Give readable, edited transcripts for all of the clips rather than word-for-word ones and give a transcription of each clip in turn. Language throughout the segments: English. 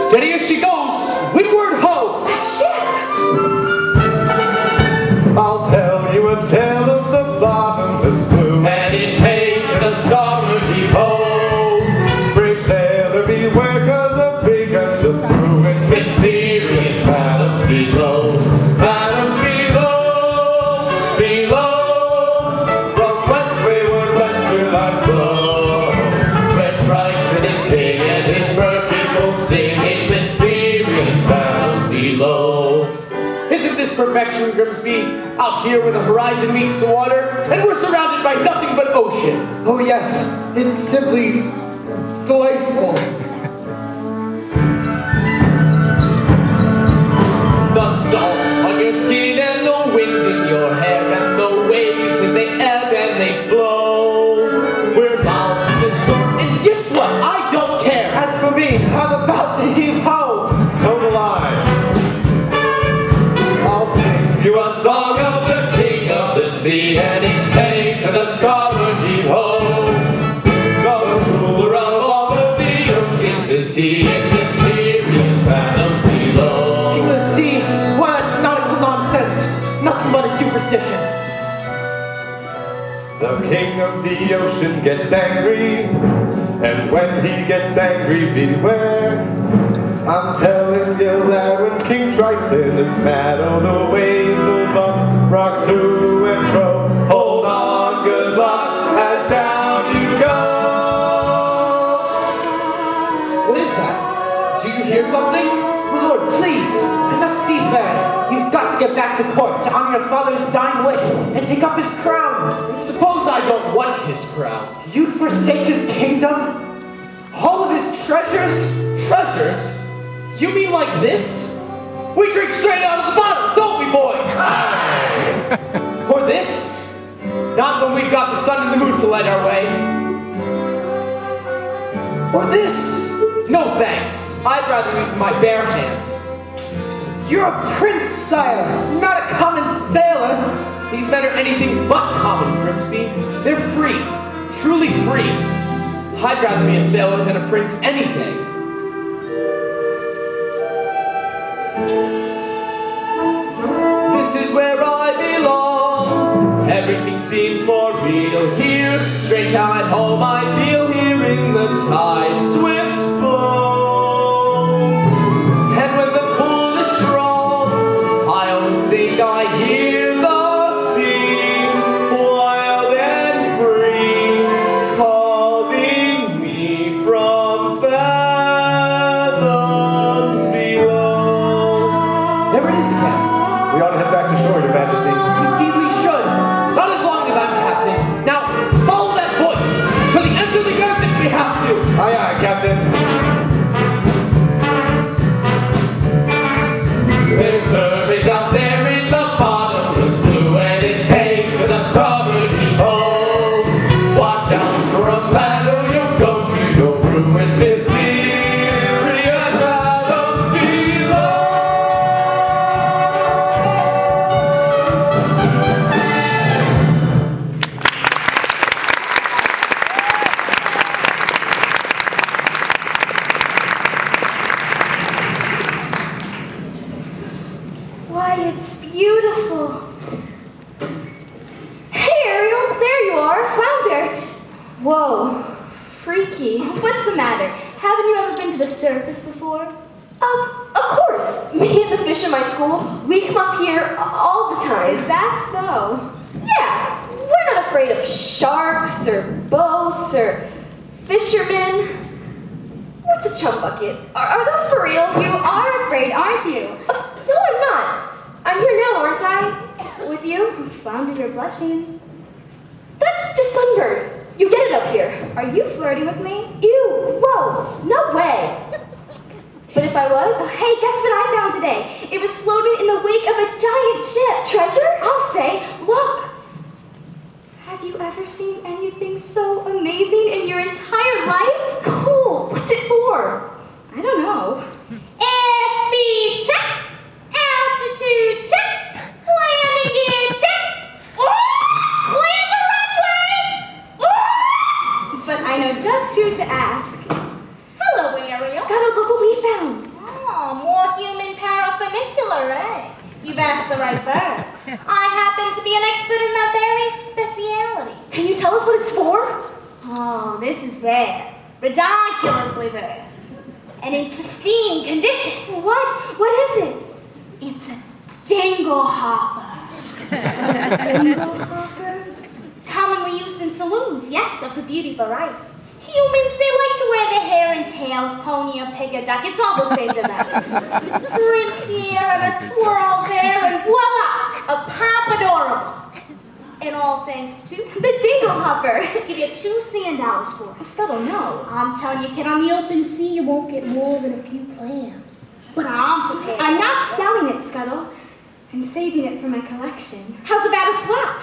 Steady as she goes! Windward ho! A ship! I'll tell you a tale of the bottomless blue, And it's hey to the starboard heave ho! brave sailor beware, 'cause a big guns are through, and mysterious fathoms below. Fathoms below, below, from whence wayward western lies blow. Where Triton is king and his mermaid will sing in mysterious fathoms below. Isn't this perfection, Grimsby? Out here where the horizon meets the water, and we're surrounded by nothing but ocean. Oh yes, it's simply delightful. The salt on your skin and the wind in your hair and the waves as they ebb and they flow. We're miles from the shore, and guess what? I don't care. As for me, I'm about to heave ho. Toe the line. I'll sing you a song of the king of the sea, and it's hey to the starboard heave ho. The ruler of all of the oceans is he, in mysterious fathoms below. King of the sea, what nautical nonsense. Nothing but a superstition. The king of the ocean gets angry, and when he gets angry, beware. I'm telling you that when King Triton is mad, oh, the waves will bump, rock to and fro. Hold on, good luck, as down you go. What is that? Do you hear something? Lord, please, enough seafaring. You've got to get back to court to honor your father's dying wish and take up his crown. And suppose I don't want his crown. You forsake his kingdom? All of his treasures? Treasures? You mean like this? We drink straight out of the bottle, don't we, boys? For this? Not when we've got the sun and the moon to light our way. Or this? No thanks. I'd rather eat with my bare hands. You're a prince, sire, not a common sailor. These men are anything but common, Grimsby. They're free, truly free. I'd rather be a sailor than a prince any day. This is where I belong. Everything seems more real here. Strange how at home I feel here in the tide's swift flow. And when the pull is strong, I almost think I hear the sea, wild and free, calling me from fathoms below. There it is again. We ought to head back to shore, Your Majesty. Indeed we should. Not as long as I'm captain. Now, follow that voice to the ends of the earth if we have to. Aye, aye, Captain. it's beautiful. Hey, Ariel, there you are, Flounder. Whoa, freaky. What's the matter? Haven't you ever been to the circus before? Of course. Me and the fish in my school, we come up here all the time. Is that so? Yeah, we're not afraid of sharks or boats or fishermen. What's a chum bucket? Are those for real? You are afraid, aren't you? No, I'm not. I'm here now, aren't I? With you? Flounder, you're blushing. That's just sunburn. You get it up here. Are you flirting with me? Ew, gross. No way. But if I was? Oh, hey, guess what I found today? It was floating in the wake of a giant ship. Treasure? I'll say, look. Have you ever seen anything so amazing in your entire life? Cool. What's it for? I don't know. Airspeed check, altitude check, landing gear check, clear the runways! But I know just who to ask. Hello, Ariel. Scuttle, look what we found. Oh, more human parafunicular, eh? You've asked the right bird. I happen to be an expert in that very speciality. Can you tell us what it's for? Oh, this is rare. Ridiculously rare. And in pristine condition. What? What is it? It's a dingle hopper. Dingle hopper? Commonly used in saloons, yes, of the beauty variety. Humans, they like to wear their hair in tails, pony or pig or duck. It's all the same to them. Print here and a twirl there, and voila! A pop adorable. And all thanks to The dingle hopper. give you $2 sand for it. Scuttle, no. I'm telling you, kid, on the open sea, you won't get more than a few clams. But I'm prepared. I'm not selling it, Scuttle. I'm saving it for my collection. How's about a swap?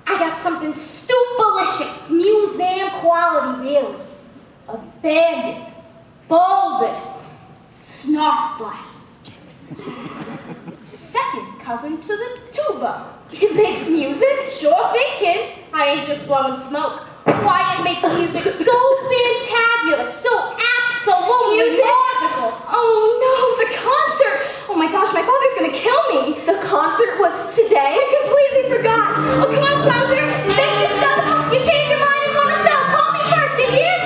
I got something stupelicious, museum quality, really. Abandoned, bulbous, snarf black. Second cousin to the tuba. It makes music? Sure thing, kid. I ain't just blowing smoke. Why, it makes music so fantabulous, so absolutely wonderful. Oh no, the concert! Oh my gosh, my father's gonna kill me! The concert was today? I completely forgot! Oh, come on, Flounder! Thank you, Scuttle! You change your mind and want to sell. Call me first, idiot!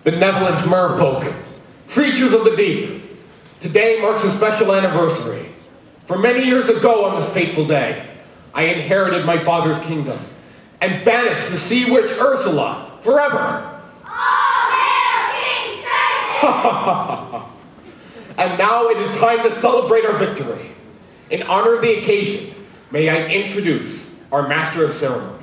Benevolent merfolk, creatures of the deep, today marks a special anniversary. For many years ago on this fateful day, I inherited my father's kingdom and banished the sea witch Ursula forever. And now it is time to celebrate our victory. In honor of the occasion, may I introduce our master of ceremonies.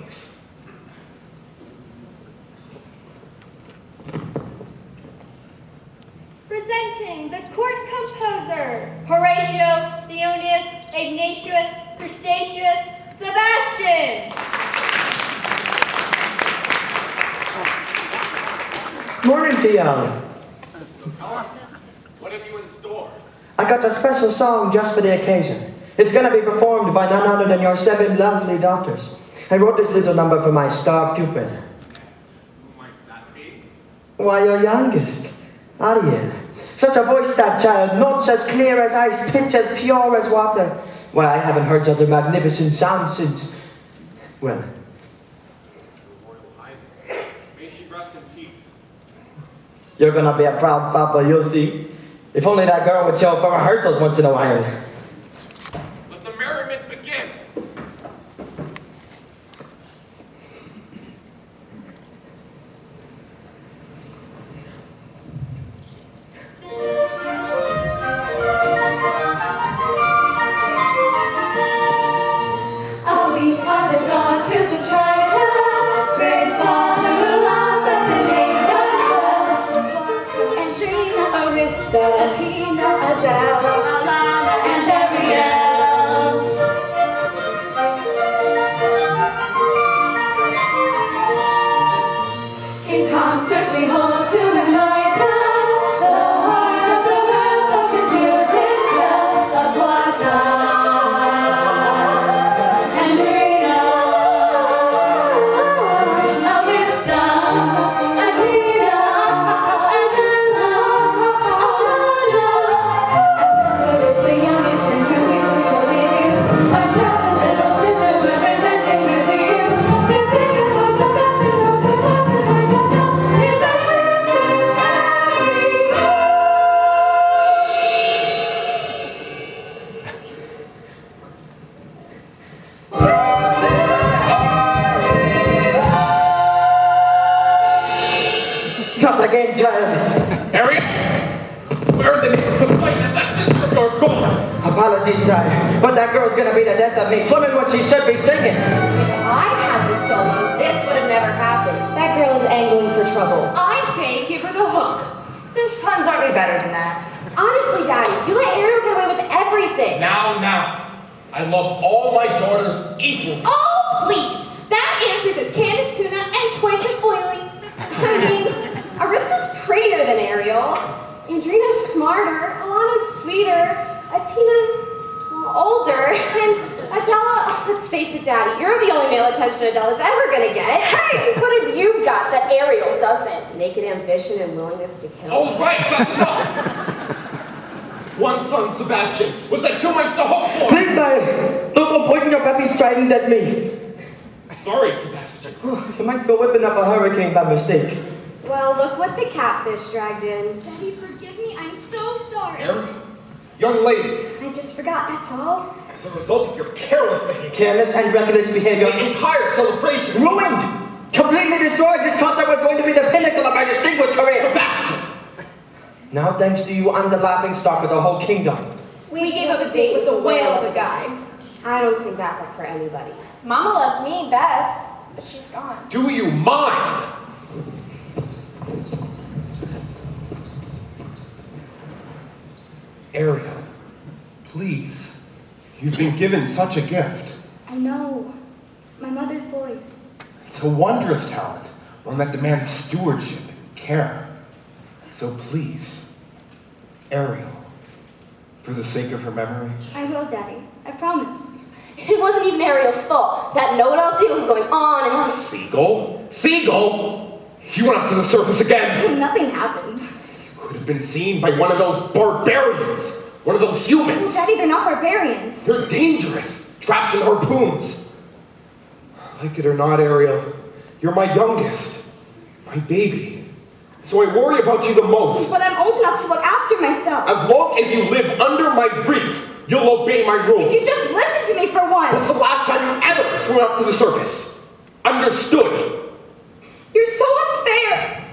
Presenting the court composer, Horatio, Theonius, Ignatius, Crustaceus, Sebastian. Morning to y'all. What have you in store? I got a special song just for the occasion. It's gonna be performed by none other than your 7 lovely daughters. I wrote this little number for my star pupil. Who might that be? Why, your youngest, Ariel. Such a voice, that child, notes as clear as ice, pitch as pure as water. Why, I haven't heard such a magnificent sound since, well, Your Royal Highness. May she rest in peace. you're gonna be a proud papa, you'll see. If only that girl would show up for rehearsals once in a while. Let the merriment begin. again, child. Ariel! Where in the name of Poseidon is that sister of yours gone? Apologies, sire, but that girl's gonna be the death of me, swimming when she should be singing. If I had the solo, this would have never happened. That girl is angling for trouble. I say give her the hook. Fish puns aren't any better than that. Honestly, Daddy, you let Ariel get away with everything. Now. I love all my daughters equally. Oh, please! That answers as Candace tuna and twice as oily. I mean, Arista's prettier than Ariel. Andrina's smarter. Alana's sweeter. Atina's older. And Adela, let's face it, Daddy, you're the only male attention Adela's ever gonna get. Hey, what have you got that Ariel doesn't? Naked ambition and willingness to kill. All right, that's enough. One son, Sebastian. Was that too much to hope for? Please, sire, don't go pointing your peppy trident at me. Sorry, Sebastian. You might go whipping up a hurricane by mistake. Well, look what the catfish dragged in. Daddy, forgive me. I'm so sorry. Ariel, young lady, I just forgot, that's all. as a result of your careless behavior, Careless and reckless behavior. the entire celebration Ruined! Completely destroyed! This concert was going to be the pinnacle of my distinguished career! Sebastian. Now, thanks to you, I'm the laughing stock of the whole kingdom. We gave up a date with the whale of a guy. I don't think that would for anybody. Mama loved me best, but she's gone. Do you mind? Ariel, please. You've been given such a gift. I know. My mother's voice. It's a wondrous talent, one that demands stewardship and care. So please, Ariel, for the sake of her memory, I will, Daddy. I promise. It wasn't even Ariel's fault. That know-it-all seagull going on and on. Seagull? You went up to the surface again. Nothing happened. You could have been seen by one of those barbarians. One of those Well, humans. Daddy, they're not barbarians. They're dangerous. Traps and harpoons. Like it or not, Ariel, you're my youngest. My baby. So I worry about you the most. But I'm old enough to look after myself. As long as you live under my reef, you'll obey my rules. If you just listen to me for What's once. the last time you ever swam up to the surface? Understood. You're so unfair.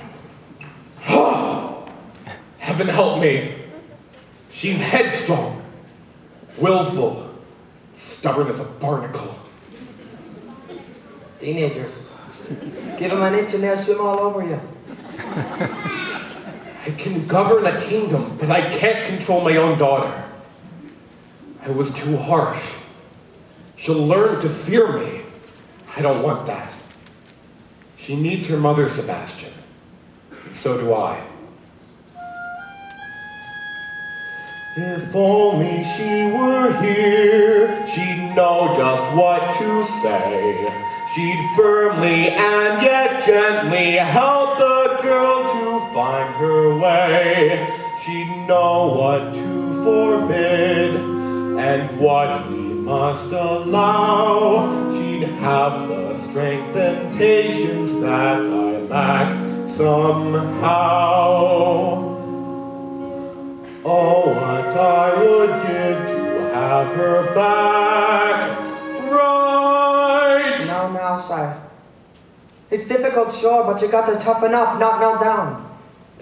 Heaven help me. She's headstrong, willful, stubborn as a barnacle. Teenagers. Give them an inch and they'll swim all over you. I can govern a kingdom, but I can't control my own daughter. I was too harsh. She'll learn to fear me. I don't want that. She needs her mother, Sebastian. And so do I. If only she were here, she'd know just what to say. She'd firmly and yet gently help the girl to find her way. She'd know what to forbid and what we must allow. She'd have the strength and patience that I lack somehow. Oh, what I would give to have her back right. Now, sire. It's difficult, sure, but you got to toughen up, not melt down.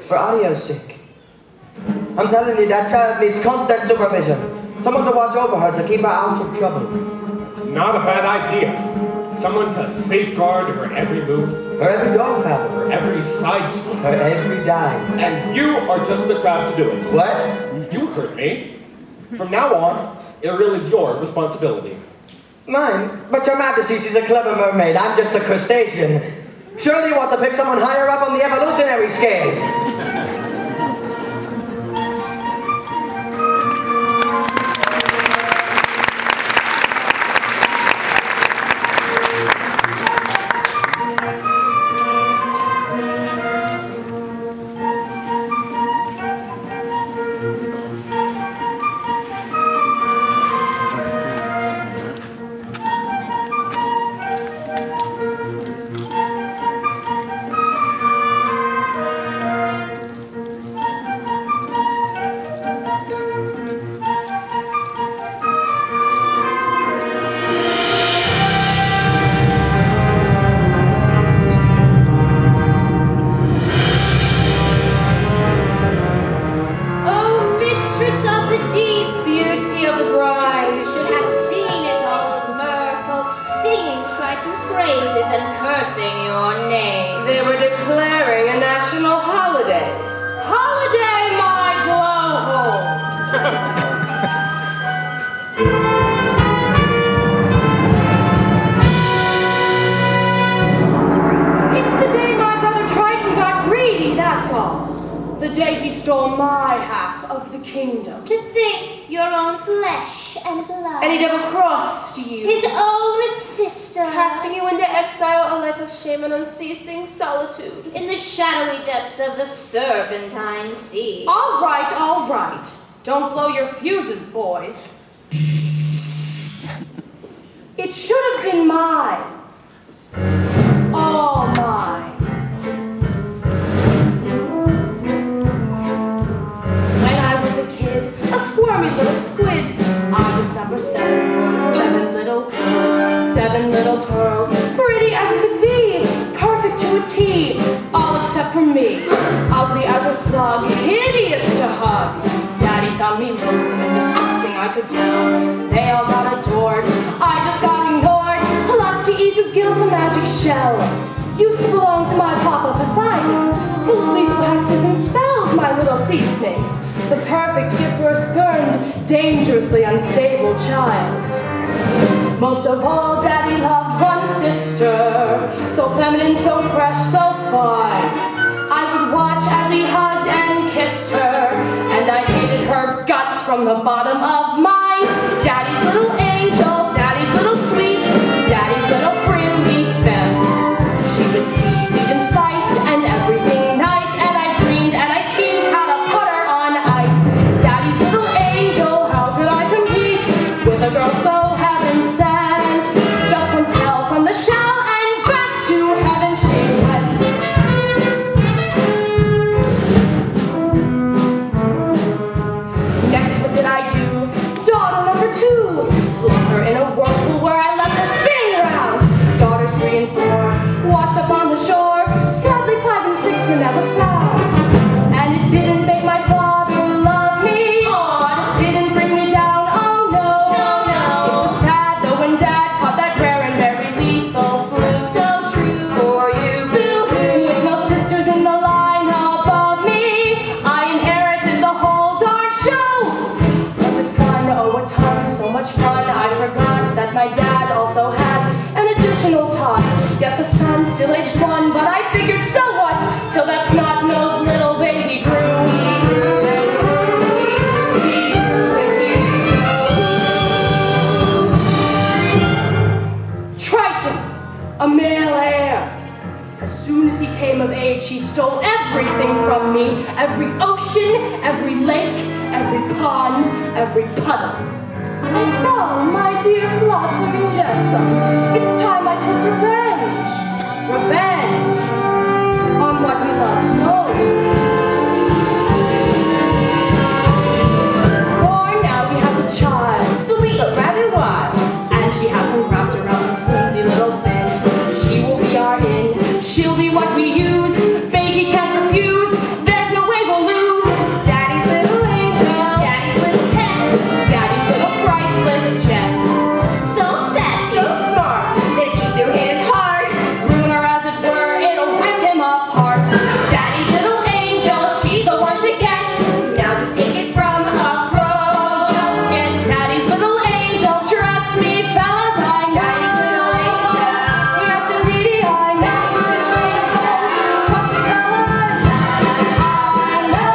For Ario's sake. I'm telling you, that child needs constant supervision. Someone to watch over her, to keep her out of trouble. It's not a bad idea. Someone to safeguard her every move, Her every dog pattern. her every side stroke. Her every dive. And you are just the crowd to do it. What? You heard me. From now on, Ariel is your responsibility. Mine? But your majesty, she's a clever mermaid. I'm just a crustacean. Surely you want to pick someone higher up on the evolutionary scale. kingdom. To think your own flesh and blood. And he double-crossed you. His own sister. Casting you into exile, a life of shame and unceasing solitude. In the shadowy depths of the Serpentine Sea. All right, all right. Don't blow your fuses, boys. It should have been mine. All mine. When I was a kid, a squirmy little squid, I was number 7, born of 7 little girls, 7 little pearls, pretty as could be, perfect to a T, all except for me, ugly as a slug, hideous to hug. Daddy found me lonesome and disgusting, I could tell. They all got adored, I just got ignored. Alas, to ease his guilt, a magic shell used to belong to my papa Poseidon, full of lethal hexes and spells, my little sea snakes, the perfect gift for a spurned, dangerously unstable child. Most of all, Daddy loved one sister, so feminine, so fresh, so fine. I would watch as he hugged and kissed her, and I hated her guts from the bottom of mine. Daddy's little angel, Daddy's little sweet, Daddy's little frilly femme. She was seaweed and spice and everything nice, and I dreamed and I schemed how to put her on ice. Daddy's little angel, how could I compete with a girl so heaven sent? Just one spell from the shell and back to heaven she went. Next, what did I do? Daughter number 2, flung her in a whirlpool where I left her spinning around. Daughters 3 and 4 washed up on the shore. Sadly, 5 and 6 were never found. And it didn't make my father love me. And it didn't bring me down. Oh no. It was sad though when Dad caught that rare and very lethal flu. So true for you, boo-hoo. With no sisters in the line above me, I inherited the whole darn show. Was it fun? Oh, what time, so much fun. I forgot that my dad also had an additional tot. Yes, a son, still aged 1, but I figured, so what? Till that snot-nosed little baby grew. Triton, a male heir. As soon as he came of age, he stole everything from me. Every ocean, every lake, every pond, every puddle. And so, my dear blossoming Jetsam, it's time I took revenge. Revenge on what he loves most. For now he has a child. Sweet, but rather wild. And she has him wrapped around her flimsy little thing. She will be our in, she'll be what we use. Bait he can't refuse, there's no way we'll lose. Daddy's little angel. Daddy's little pet. Daddy's little priceless gem. So sassy. So smart. That key to his heart. Ruin her as it were, it'll rip him apart. Daddy's little angel. She's the one to get. Now just take it from a pro. Just get Daddy's little angel, trust me, fellas, I know. Daddy's little angel. Yes, indeed, I know. Daddy's little angel. Trust me, fellas, I know.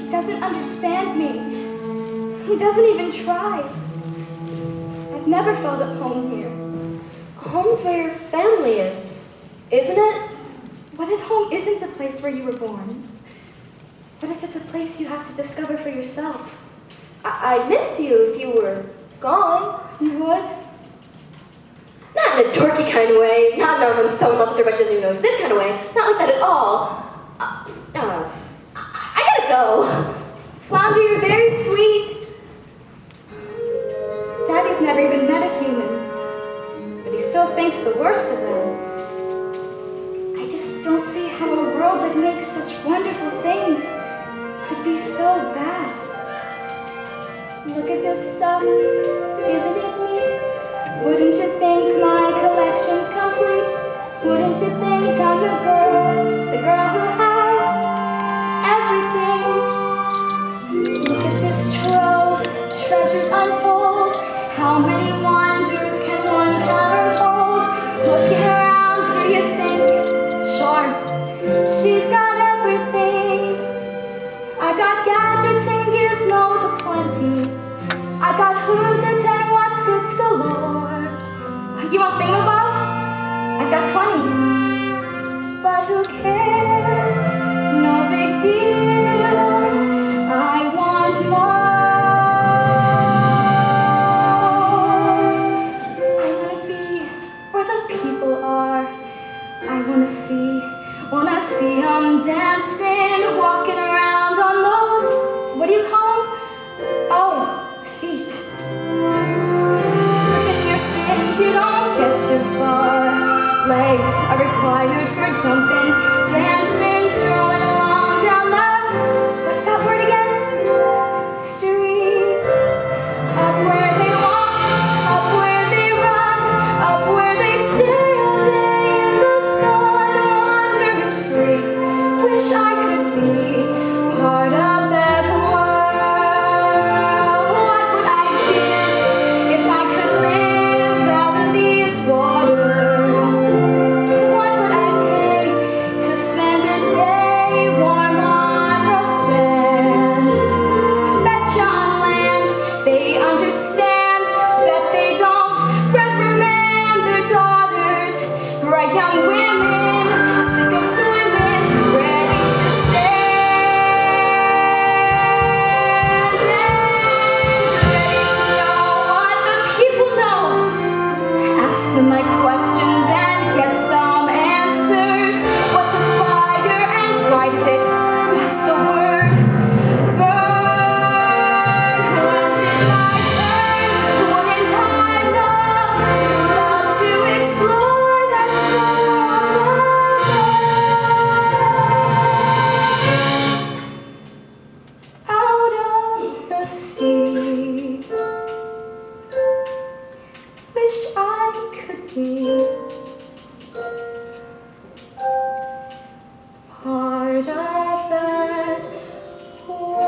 Doesn't understand me. He doesn't even try. I've never felt at home here. Home's where your family is, isn't it? What if home isn't the place where you were born? What if it's a place you have to discover for yourself? I'd miss you if you were gone. You would? Not in a dorky kind of way. Not in everyone's so in love with her but she doesn't even know exist kind of way. Not like that at all. I gotta go. Flounder, you're very sweet. Daddy's never even met a human, but he still thinks the worst of them. I just don't see how a world that makes such wonderful things could be so bad. Look at this stuff. Isn't it neat? Wouldn't you think my collection's complete? Wouldn't you think I'm the girl who has everything? Look at this trove, treasures untold. How many wonders can one cavern hold? Looking around here you think, sure, she's got everything. I got gadgets and gizmos aplenty. I got who's it and what's it's galore. You want thingamabobs? I got 20. But who cares? No big deal. I want more. I wanna be where the people are. I wanna see 'em dancing, walking around on those, what do you call 'em? Oh, feet. Flipping your fins, you don't get too far. Legs are required for jumping, dancing, strolling along down the, what's that word again? Street. Up where they walk, up where they run, up where they stay all day in the sun, wandering free. Wish I could be part of that world. What would I give if I could live out of these waters? What would I pay to spend a day warm on the sand? Betcha on land they understand, bet they don't reprimand their daughters. Bright young women, sick of swimming, ready to stand and ready to know what the people know. Ask them my questions and get some answers. What's a fire and why does it? What's the word? Burn. When's it my turn? Wouldn't I love to explore that shore out of the sea? Wish I could be part of that world.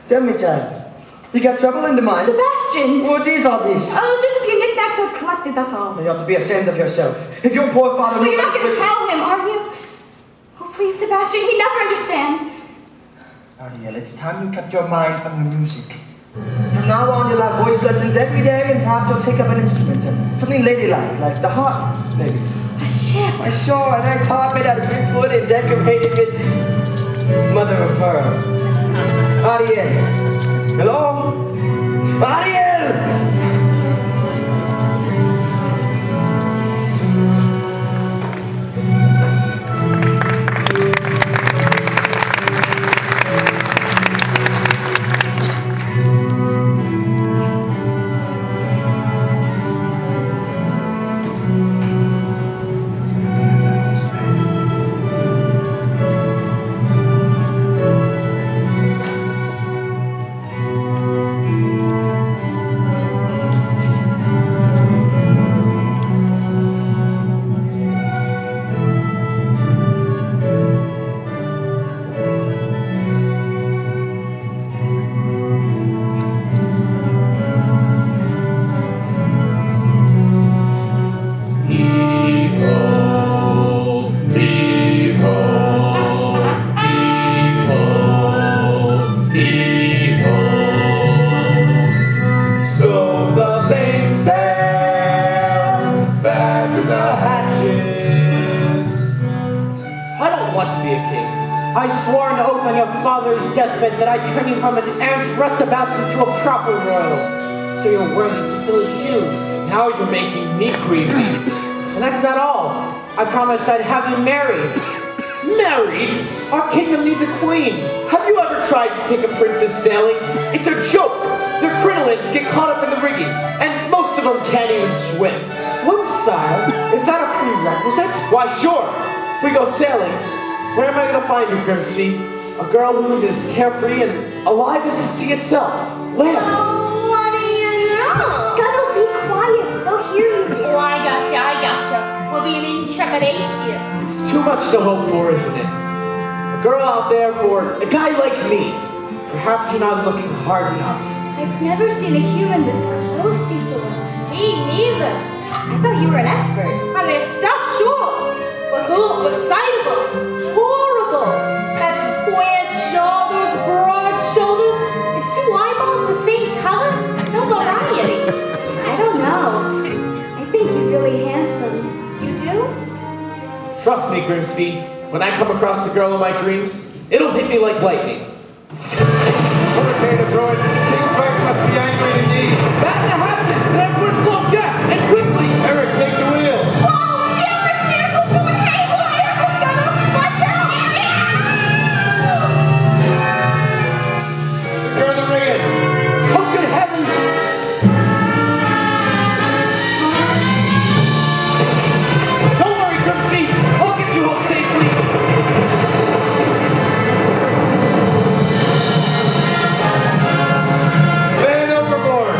Tell me, child, you got trouble in the mind? Sebastian! What is all this? Oh, just a few knickknacks I've collected, that's all. You ought to be ashamed of yourself. If your poor father Well, knew you're not what going was to with- tell him, are you? Oh, please, Sebastian, he'd never understand. Ariel, it's time you kept your mind on the music. From now on, you'll have voice lessons every day, and perhaps you'll take up an instrument. Something ladylike, like the harp, maybe. A ship. Why, sure, a nice harp made out of driftwood and decorated with mother of pearl. Ariel. Hello? Ariel! be a king. I swore an oath on your father's deathbed that I'd turn you from an ant rustabout into a proper royal, so you're worthy to fill his shoes. Now you're making me queasy. And that's not all. I promised I'd have you married. Married? Our kingdom needs a queen. Have you ever tried to take a princess sailing? It's a joke. Their crinolines get caught up in the rigging, and most of them can't even swim. Swim, sire? Is that a prerequisite? Why, sure. If we go sailing, where am I going to find you, Grimsby? A girl who's as carefree and alive as the sea itself. Where? What do you know? Scuttle, be quiet. They'll hear you. Oh, I gotcha. We'll be an intrepidatious. It's too much to hope for, isn't it? A girl out there for a guy like me. Perhaps you're not looking hard enough. I've never seen a human this close before. Me neither. I thought you were an expert. On their stuff, sure. But who? The sight of them. Horrible. That square jaw, those broad shoulders, and two eyeballs the same color. No variety. I don't know. I think he's really handsome. You do? Trust me, Grimsby. When I come across the girl of my dreams, it'll hit me like lightning. Hurricane abroad, King Frank must be angry indeed. Batten the hatches, and everyone blow deck, and quickly! Eric, take the wheel. Whoa! Damn, this miracle's going haywire! Uncle Scuttle, watch out! Secure the rigging. Oh, good heavens! Don't worry, Grimsby. I'll get you home safely. Man overboard.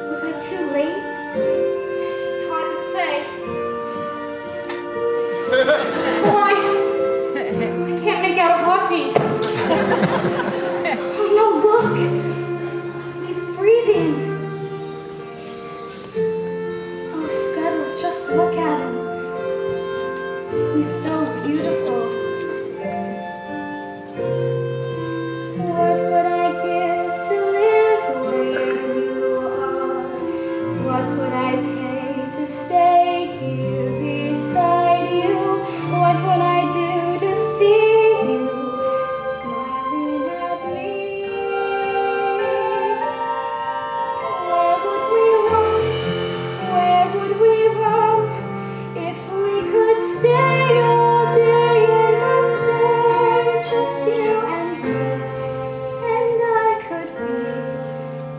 Was I too late? It's hard to say. Why? I can't make out a heartbeat. Oh no, look! He's breathing. Oh, Scuttle, just look at him. He's so beautiful. What would I give to live where you are? What would I pay to stay here beside you? What would I do to see you smiling at me? Where would we run if we could stay all day in the sun? Just you and me, and I could be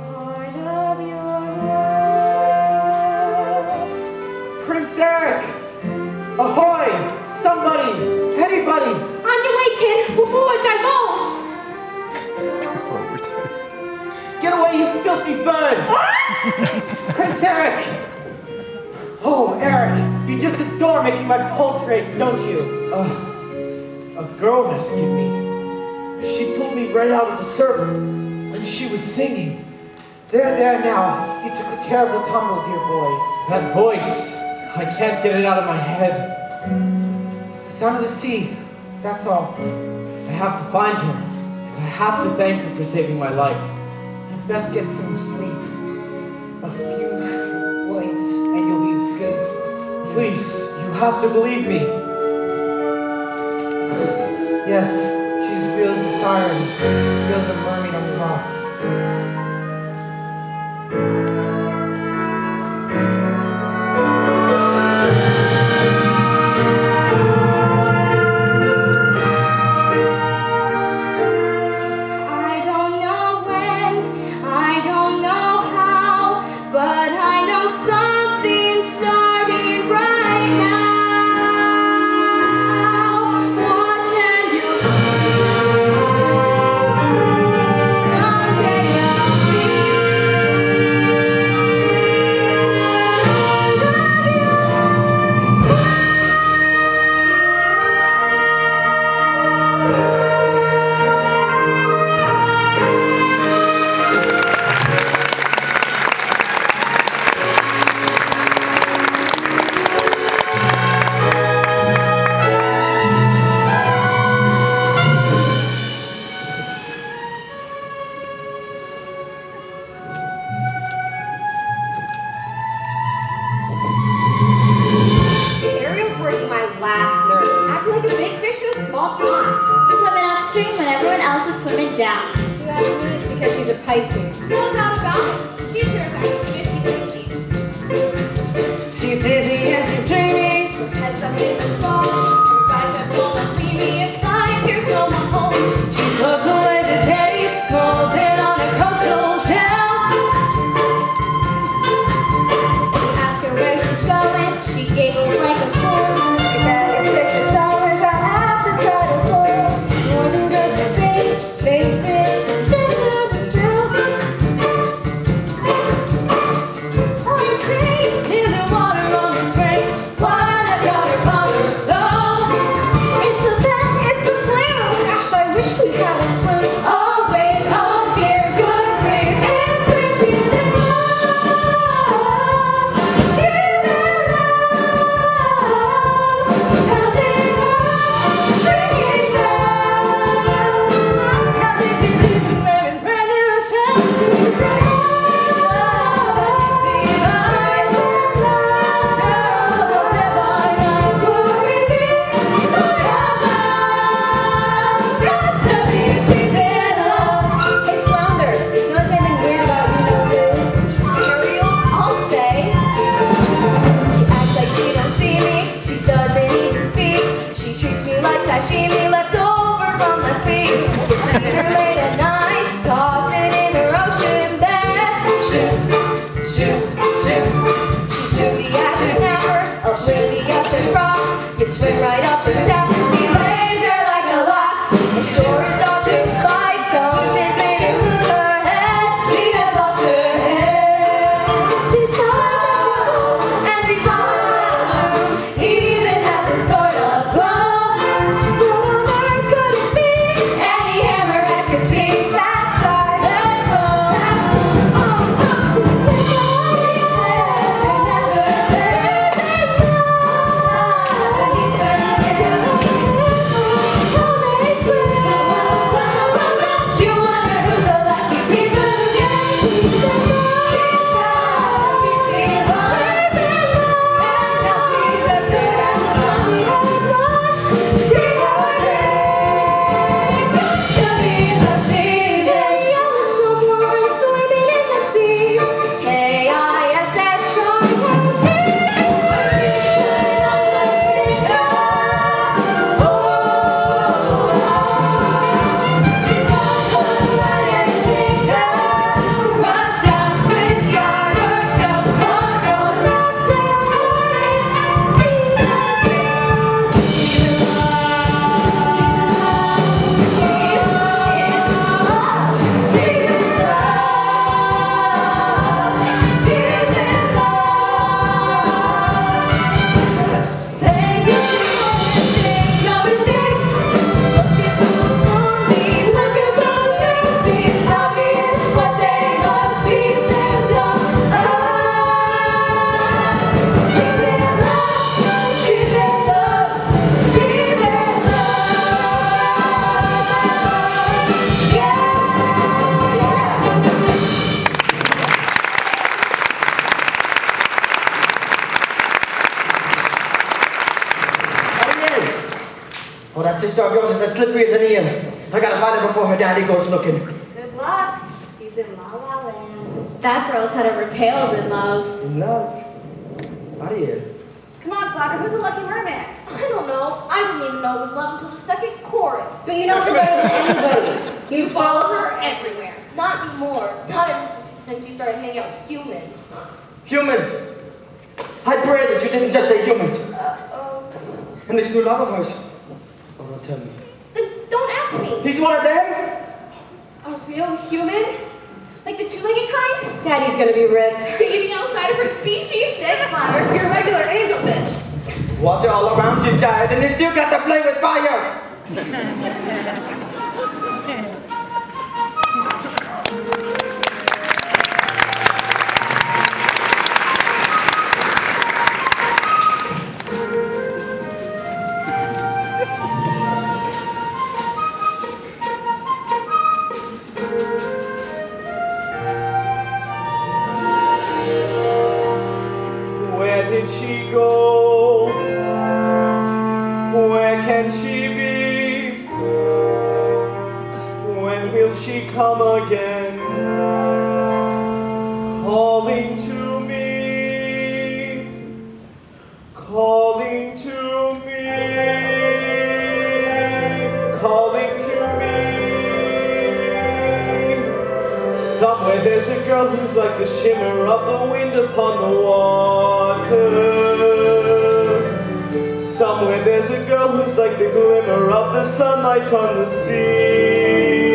part of your world. Prince Eric! Ahoy! Somebody! Anybody! On your way, kid, before we're divulged. Get away, you filthy bird! Prince Eric! Oh, Eric, you just adore making my pulse race, don't you? A girl rescued me. She pulled me right out of the surf, and she was singing. There now. You took a terrible tumble, dear boy. That voice, I can't get it out of my head. It's the sound of the sea. That's all. I have to find her, and I have to thank her for saving my life. You'd best get some sleep. A few blinks, and you'll be as good as... Please, you have to believe me. Yes, she's as real as a siren. As real as a mermaid on the rocks. down. It's because she's a Pisces. No doubt about it. She's sure back 50-50. She's dizzy and she's dreamy. Heads up in the phone. Guys are full and creamy. It's like there's no one home. She floats away to days, golden on a coastal shell. Ask her where she's going. She giggles like a fool. She barely sticks her tongue with her half the title full. More than just her face it. Sashimi left over from last week. See her late at night, tossing in her ocean bed. Shoot, shoot, shoot. She's shooty as a snapper, oblivious to rocks. You swim right up and tap her. She lays there like a lox. And sure as dolphins bite, something's made her lose her head. She has lost her head. She's high and she's high and blooms. Even has a sort of glow. Oh, that sister of yours is as slippery as an eel. I gotta find her before her daddy goes looking. Good luck. She's in La La Land. That girl's head over tails in love. In love? Ariel. Come on, Flapper, who's a lucky merman? I don't know. I didn't even know it was love until the second chorus. But you know her better than anybody. You follow her everywhere. Not anymore. Not since you started hanging out with humans. Humans! I pray that you didn't just say humans. And this new love of hers. Oh, don't tell me. Then don't ask me. He's one of them? A real human? Like the two-legged kind? Daddy's gonna be ripped. Dating outside of her species? Snake Flapper, you're a regular angelfish. Water all around you, child, and you still got to play with fire! Where did she go? Where can she be? When will she come again? Calling to me, calling to me, calling to me. Somewhere there's a girl who's like the shimmer of the wind upon the water. Somewhere there's a girl who's like the glimmer of the sunlight on the sea.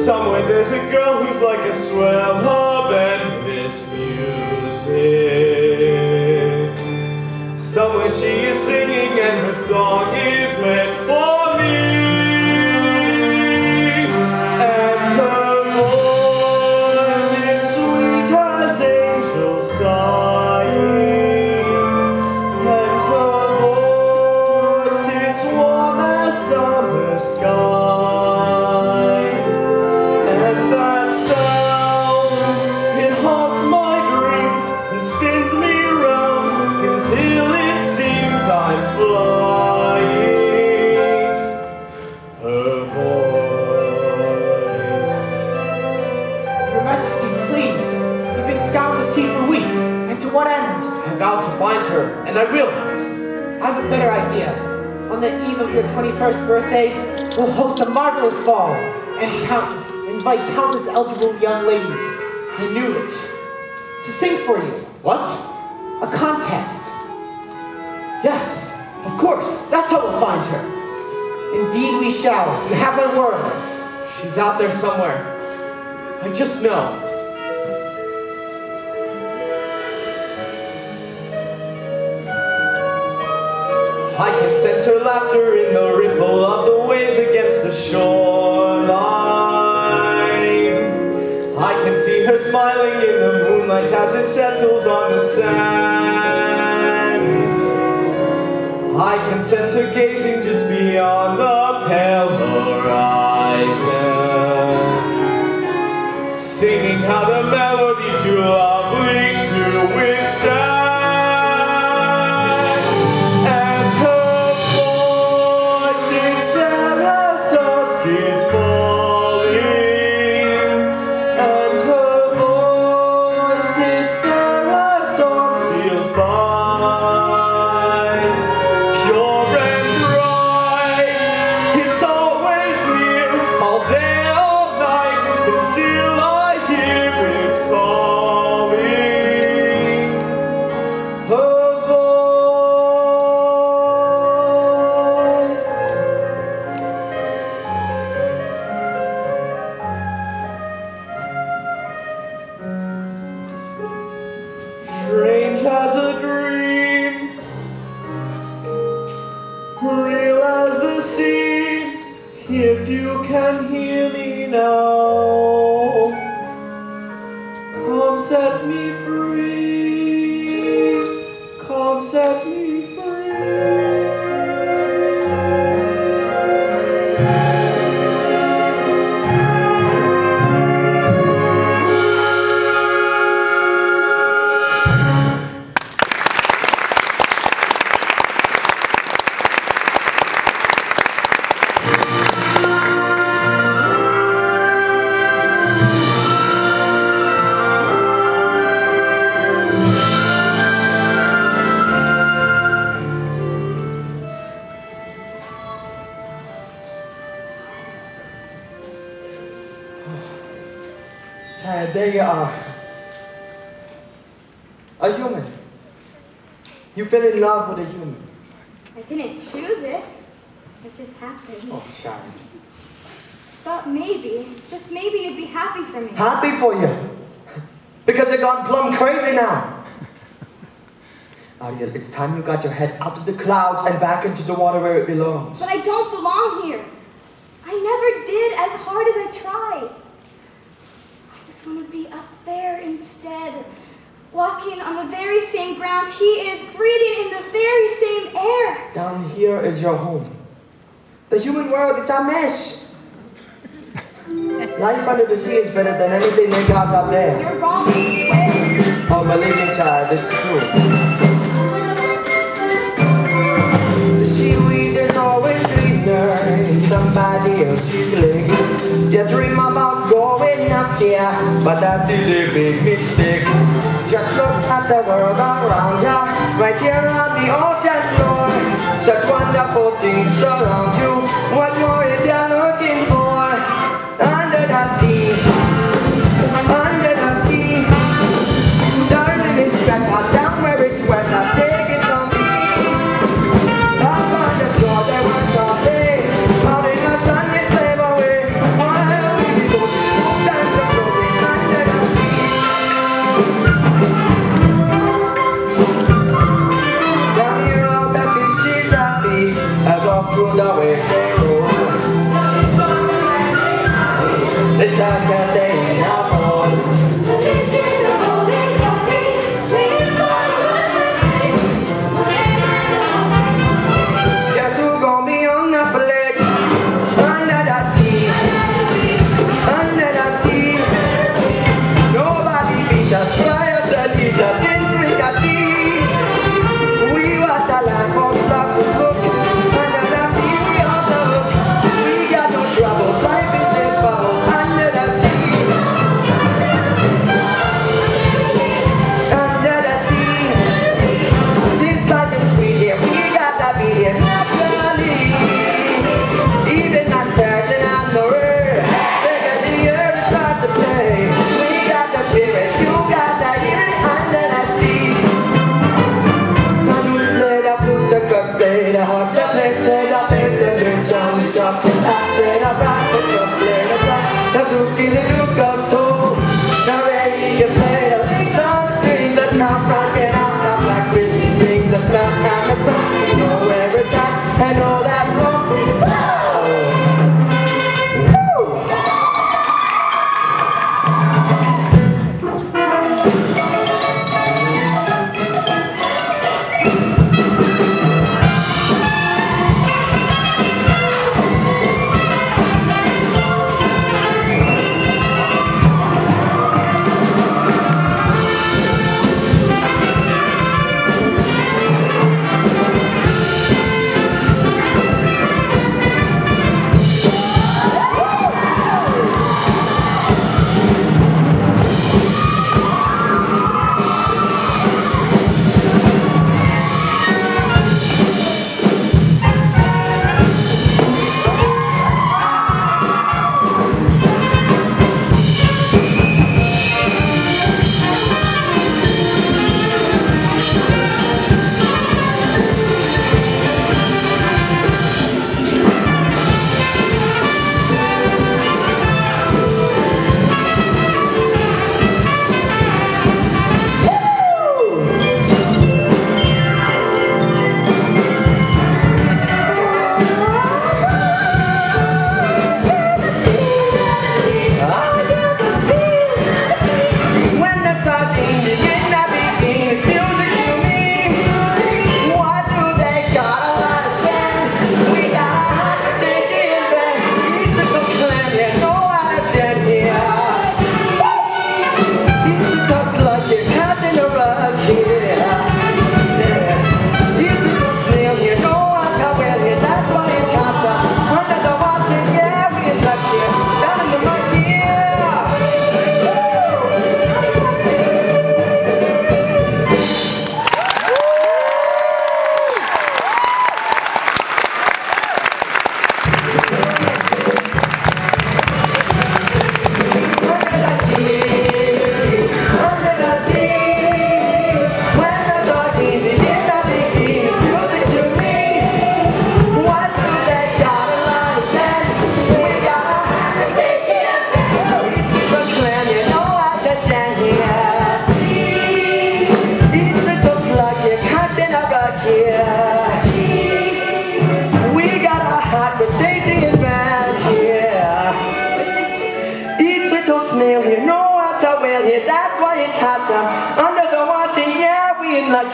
Somewhere there's a girl who's like a swell of endless music. Somewhere she is singing and her song is meant for me. And her voice is sweet as angels sighing. And her voice is warm as summer sky. And that sound, it haunts my dreams and spins me round until it seems I'm flying. Her voice. Your Majesty, please. We've been scouring the sea for weeks. And to what end? I vowed to find her, and I will. I have a better idea. On the eve of your 21st birthday, we'll host a marvelous ball and invite countless eligible young ladies who knew it to sing for you. What? A contest. Yes, of course. That's how we'll find her. Indeed we shall. You have my word. She's out there somewhere. I just know. I can sense her laughter in the ripple of the waves against the shoreline. I can see her smiling in the moonlight as it settles on the sand. I can sense her gazing just beyond the pale horizon, singing out a melody too lovely to withstand. And her voice, it's there as dusk is falling. And her voice, it's there as dawn steals by. Pure and bright, it's always near, all day, all night, and still I hear it calling. Her voice. Strange as a dream, real as the sea. If you can hear me now, come set me free. Come set me free. There you are. A human. You fell in love with a human. I didn't choose it. It just happened. Oh, Sharon. Thought maybe, just maybe you'd be happy for me. Happy for you. Because you've gone plumb crazy now. Ariel, it's time you got your head out of the clouds and back into the water where it belongs. But I don't belong here. I never did as hard as I tried. I just want to be up there instead, walking on the very same ground he is, breathing in the very same air. Down here is your home. The human world, it's a mess. Life under the sea is better than anything they got up there. You're wrong, I swear. Oh, believe me, child, it's true. The seaweed is always greener in some somebody else's leg. You dream about going up here, but that is a big mistake. Just look at the world around ya, right here on the ocean floor. Such wonderful things surround you. What more is you looking for? Under the sea, under the sea. Darling, it's better down where it's wetter. Take it from me. Up on the shore there was nothing. Out in the sun you slave away. While we go to and the floating under the sea. Down here all the fishes are big as off through the waves they roll. It's like a day in a hole. Guess who gon' be on the flick? Under the sea, under the sea. Nobody beat us, fly us and beat us in fricassee. We was the land for stuff to look. Under the sea we on the hook. We got no troubles, life is in bubbles. Under the sea, under the sea. Seems like it's sweet here, we got the beat here naturally. Even not certain on the word, they got the earth to start to play. We got the spirit, you got the hear it under the sea. Johnny played a flute, the cup played a harp, the bass played a bass, and the sound is up. I played a brass, the drum played a drum, the flute is a look of soul. Now ready to play the leads on the strings, the top rocking out the black witch, she sings a snap and a song. You know where it's at, and all that long is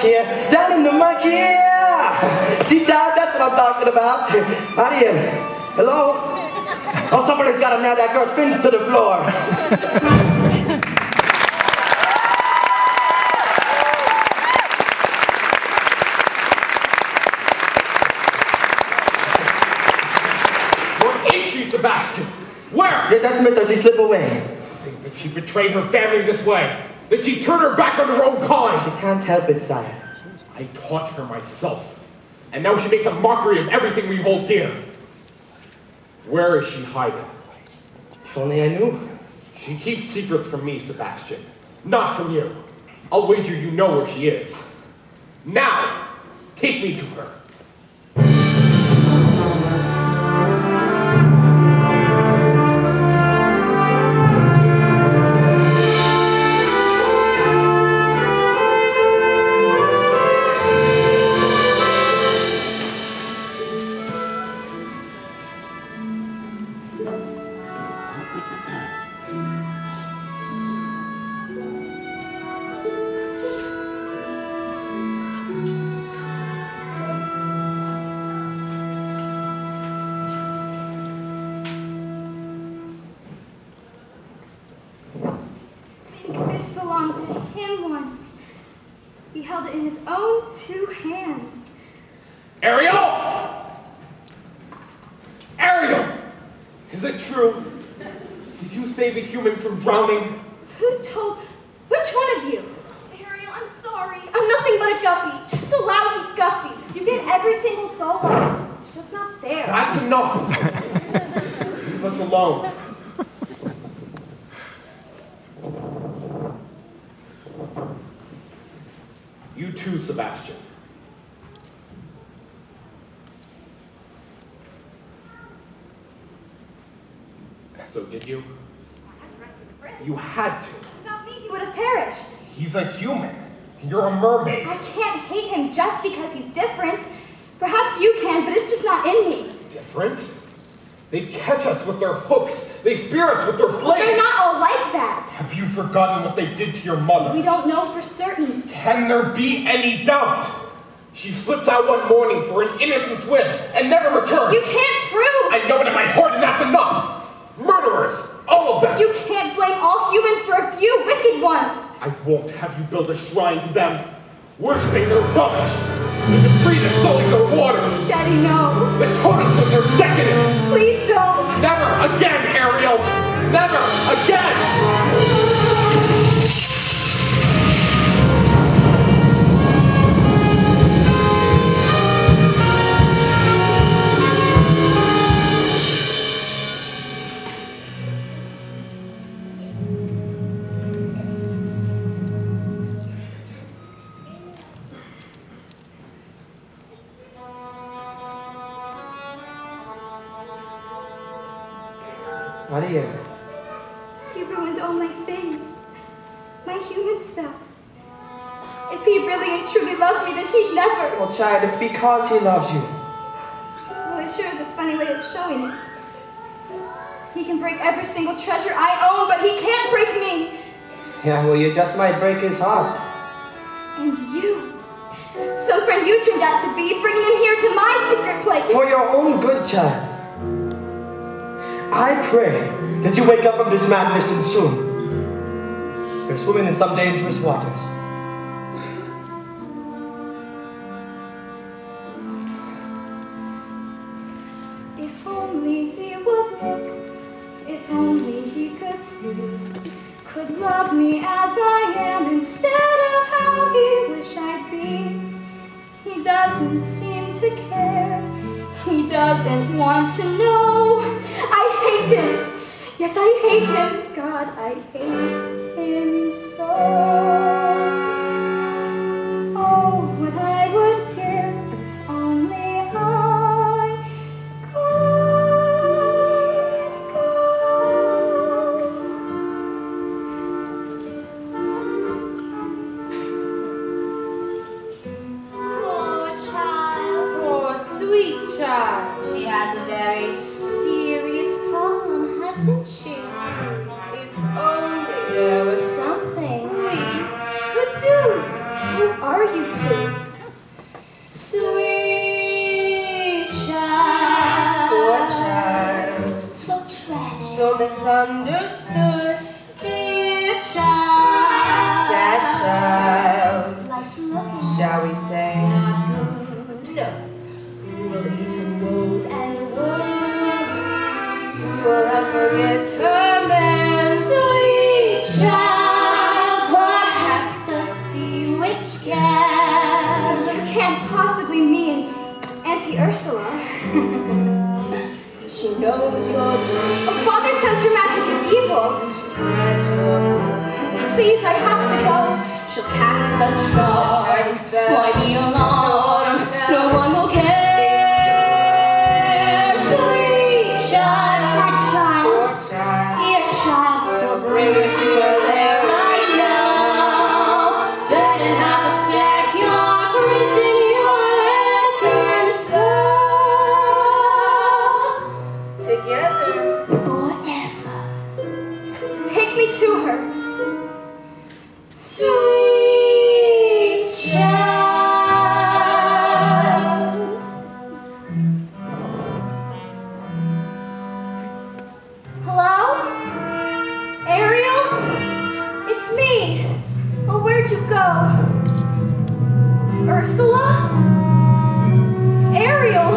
here, down in the muck here. See, Todd, that's what I'm talking about. Ariel, hello? Oh, somebody's got to nail that girl's fins to the floor. she, Sebastian? Where? You just missed her, she slipped away. Think that she betrayed her family this way? That she turned her back on her own kind? She can't help it, sire. I taught her myself. And now she makes a mockery of everything we hold dear. Where is she hiding? If only I knew. She keeps secrets from me, Sebastian. Not from you. I'll wager you know where she is. Now, take me to her. This belonged to him once. He held it in his own 2 hands. Ariel! Ariel! Is it true? Did you save a human from drowning? Who told? Which one of you? Ariel, I'm sorry. I'm nothing but a guppy. Just a lousy guppy. You get every single solo. It's just not fair. That's enough! Leave us alone. You too, Sebastian. So did you? I had to rescue the prince. You had to. Without me, he would have perished. He's a human. And you're a mermaid. I can't hate him just because he's different. Perhaps you can, but it's just not in me. Different? They catch us with their hooks. They spear us with their blades. They're not all like that. Have you forgotten what they did to your mother? We don't know for certain. Can there be any doubt? She slips out one morning for an innocent swim and never returns. You can't prove. I know it in my heart, and that's enough. Murderers, all of them. You can't blame all humans for a few wicked ones. I won't have you build a shrine to them, worshipping their rubbish, the debris that sullies our waters, Daddy, no. the totems of their decadence. Please don't. Never again, Ariel. Never again. Ariel. He ruined all my things. My human stuff. If he really and truly loved me, then he'd never. Oh, child, it's because he loves you. Well, it sure is a funny way of showing it. He can break every single treasure I own, but he can't break me. Yeah, well, you just might break his heart. And you. Some friend you turned out to be, bringing him here to my secret place. For your own good, child. I pray that you wake up from this madness and soon. You're swimming in some dangerous waters. If only he would look, if only he could see, could love me as I am instead of how he wish I'd be. He doesn't seem to care, he doesn't want to know. I hate him, yes I hate him, God I hate him so. Oh, what I would give if only I could Poor child. Poor sweet child. She has a very serious problem, hasn't she? If only There was something. we could do. Who are you two? Sweet child. Poor child. So tragic. So misunderstood. Dear child. Sad child. Life's looking Shall we say? not good. No. Who will ease her woes and worries? Auntie Ursula. She knows your dream. Oh, Father says her magic is evil. Please, I have to go. She'll cast a charm. Why the alarm? No one will care. Sweet child, sad child, dear child, we'll bring her to her lair right now. Then in half a sec, you're printing your record song. Together. Forever. Take me to her. Sweet child. Hello? Ariel? It's me. Oh, where'd you go? Ursula? Ariel?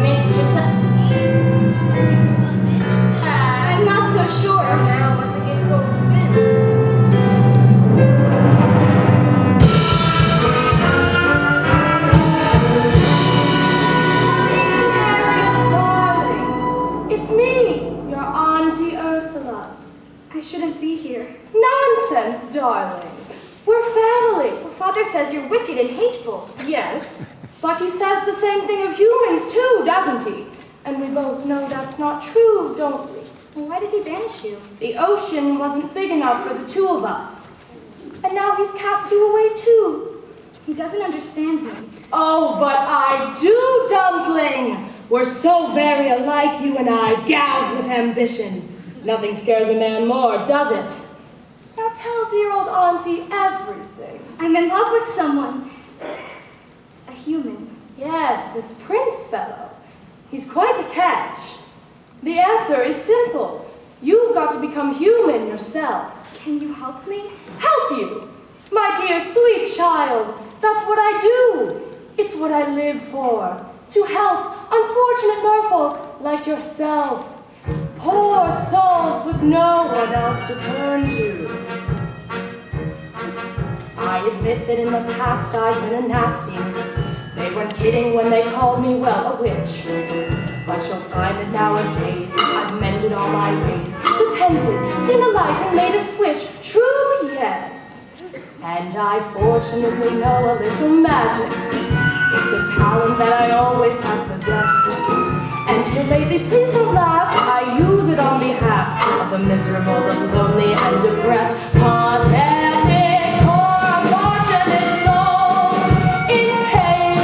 Mistress. I'm not so sure. Now, once I get both fins. Ariel, darling. It's me, your Auntie Ursula. I shouldn't be here. Nonsense, darling. We're family. Well, Father says you're wicked and hateful. Yes, but he says the same thing of humans too, doesn't he? And we both know that's not true, don't we? Well, why did he banish you? The ocean wasn't big enough for the two of us. And now he's cast you away too. He doesn't understand me. Oh, but I do, Dumpling! We're so very alike, you and I, gals with ambition. Nothing scares a man more, does it? Now tell dear old Auntie everything. I'm in love with someone. A human. Yes, this prince fellow. He's quite a catch. The answer is simple. You've got to become human yourself. Can you help me? Help you? My dear sweet child, that's what I do. It's what I live for. To help unfortunate merfolk like yourself. Poor souls with no one else to turn to. I admit that in the past I've been a nasty. They weren't kidding when they called me, well, a witch. But you'll find that nowadays I've mended all my ways, repented, seen the light and made a switch. True, yes. And I fortunately know a little magic. It's a talent that I always have possessed. Until lately, please don't laugh, I use it on behalf of the miserable, the lonely, and depressed. Pathetic, poor, unfortunate souls in pain,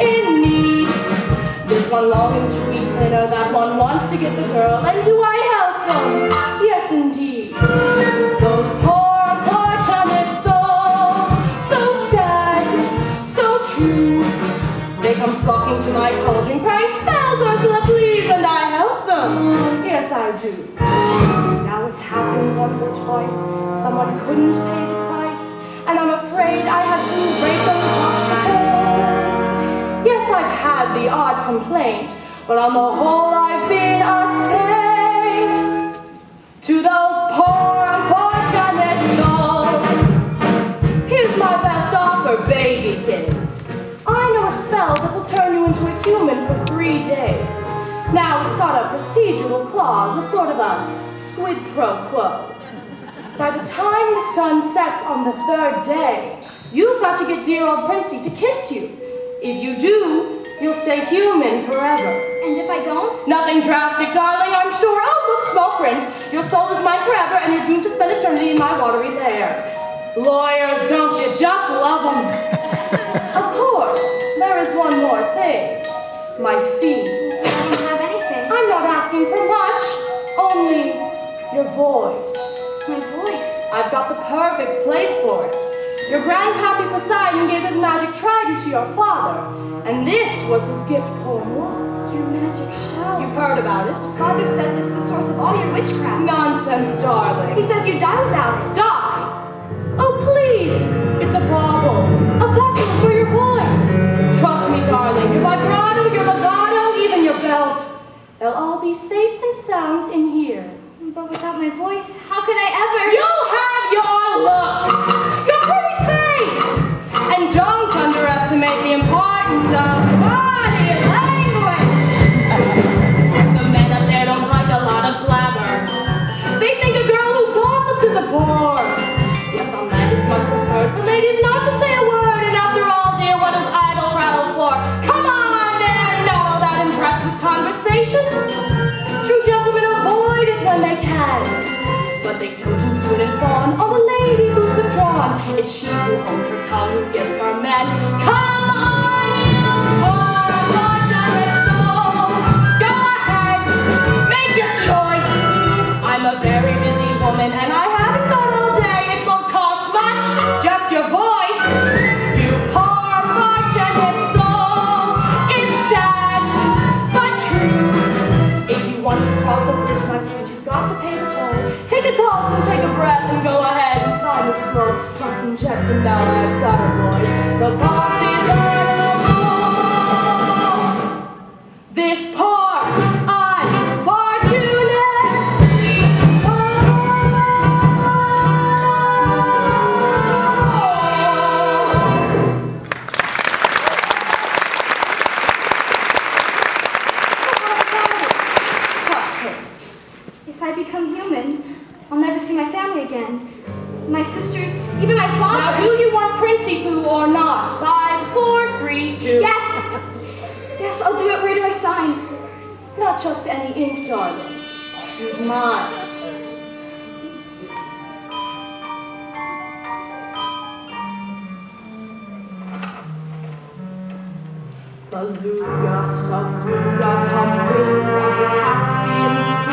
in need. This one longing to be thinner, that one wants to get the girl, and do I help them? Yes, indeed. Those poor, unfortunate souls, so sad, so true. They come flocking to my cauldron, crying, spells, Ursula, please, and I help them. Yes, I do. Now it's happened once or twice, someone couldn't pay the price, and I'm afraid I had to break them across the bones. Yes, I've had the odd complaint, but on the whole I've been a saint to those poor, unfortunate souls. Here's my best offer, baby kids. I know a spell that will turn you into a human for 3 days. Now, it's got a procedural clause, a sort of a squid pro quo. By the time the sun sets on the 3rd day, you've got to get dear old Princey to kiss you. If you do, you'll stay human forever. And if I don't? Nothing drastic, darling, I'm sure. Oh, look, small print. Your soul is mine forever, and you're doomed to spend eternity in my watery lair. Lawyers, don't you just love them? Of course, there is one more thing. My fee. I don't have anything. I I'm not asking for much, only your voice. My voice. I've got the perfect place for it. Your grandpappy Poseidon gave his magic trident to your father, and this was his gift pour moi. Your magic shell. You've heard about it. Father says it's the source of all your witchcraft. Nonsense, darling. He says you die without it. Die? Oh, please. It's a bauble, a vessel for your voice. Trust me, darling, your vibrato, your legato, even your belt. They'll all be safe and sound in here. But without my voice, how could I ever? You have your looks, your pretty face, and don't underestimate the importance of body language. The men up there don't like a lot of glamour. They think a girl who gossips is a bore. For some men, it's much preferred for ladies not to say a word. And after all, dear, what is idle prattle for? Come on, they're not all that impressed with conversation. True gentlemen avoid it when they can. But they dote and swoon and fawn on the lady who's withdrawn. It's she who holds her tongue who gets her men. Come on, you poor fortunate soul. Go ahead, make your choice. I'm a very busy woman and I haven't got all day. It won't cost much, just your voice. You poor fortunate soul. It's sad, but true. If you want to cross a bridge, my sweet, you've got to pay the toll. Take a gulp and take a breath and go ahead and sign the scroll. Trots and jets and now I've got her, boys. The boss is on a roll. This poor unfortunate If I become human, I'll never see my family again. My sisters, even my father. Now, do you want Princey Poo or not? 5, 4, 3, 2. Yes! Yes, I'll do it. Where do I sign? Not just any ink, darling. Here's mine. Beluga, Savruga, come wings of the Caspian Sea.